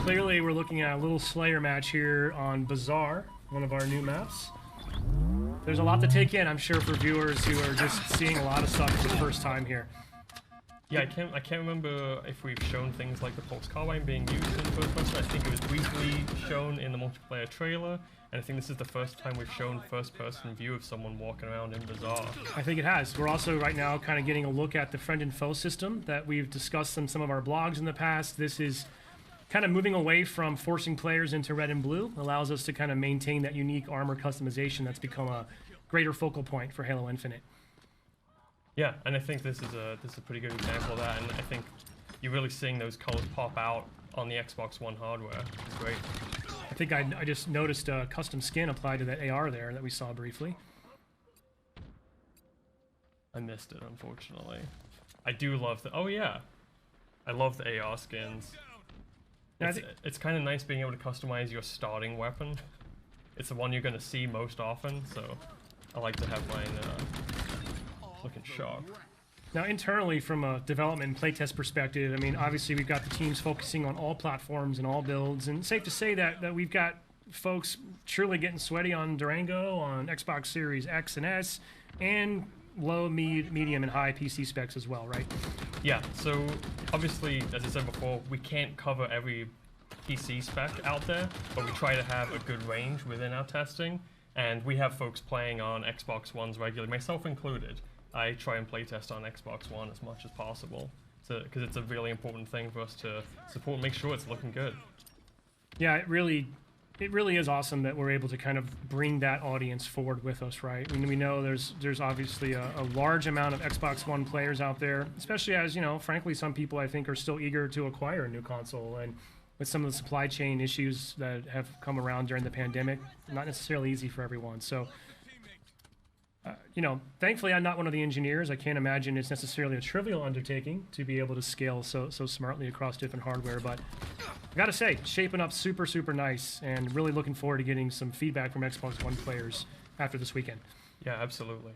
clearly we're looking at a little Slayer match here on Bazaar, one of our new maps. There's a lot to take in, I'm sure, for viewers who are just seeing a lot of stuff for the first time here. Yeah, I can't remember if we've shown things like the Pulse Carbine being used in first person. I think it was briefly shown in the multiplayer trailer, and I think this is the first time we've shown first-person view of someone walking around in Bazaar. I think it has. We're also right now kind of getting a look at the friend and foe system that we've discussed in some of our blogs in the past. This is kind of moving away from forcing players into red and blue, allows us to kind of maintain that unique armor customization that's become a greater focal point for Halo Infinite. Yeah, and I think this is a pretty good example of that, and I think you're really seeing those colors pop out on the Xbox One hardware. It's great. I think I just noticed a custom skin applied to that AR there that we saw briefly. I missed it, unfortunately. I do love the... Oh, yeah. I love the AR skins. Yeah, It's kind of nice being able to customize your starting weapon. It's the one you're going to see most often, so I like to have mine looking sharp. Now, internally, from a development and playtest perspective, I mean, obviously we've got the teams focusing on all platforms and all builds, and safe to say that we've got folks truly getting sweaty on Durango, on Xbox Series X and S, and low, medium, and high PC specs as well, right? Yeah, so obviously, as I said before, we can't cover every PC spec out there, but we try to have a good range within our testing, and we have folks playing on Xbox Ones regularly, myself included. I try and playtest on Xbox One as much as possible, because it's a really important thing for us to support and make sure it's looking good. Yeah, it really is awesome that we're able to kind of bring that audience forward with us, right? I mean, we know there's obviously a large amount of Xbox One players out there, especially as, you know, frankly, some people I think are still eager to acquire a new console, and with some of the supply chain issues that have come around during the pandemic, not necessarily easy for everyone. So, you know, thankfully I'm not one of the engineers. I can't imagine it's necessarily a trivial undertaking to be able to scale so smartly across different hardware, but I gotta say, shaping up super nice, and really looking forward to getting some feedback from Xbox One players after this weekend. Yeah, absolutely.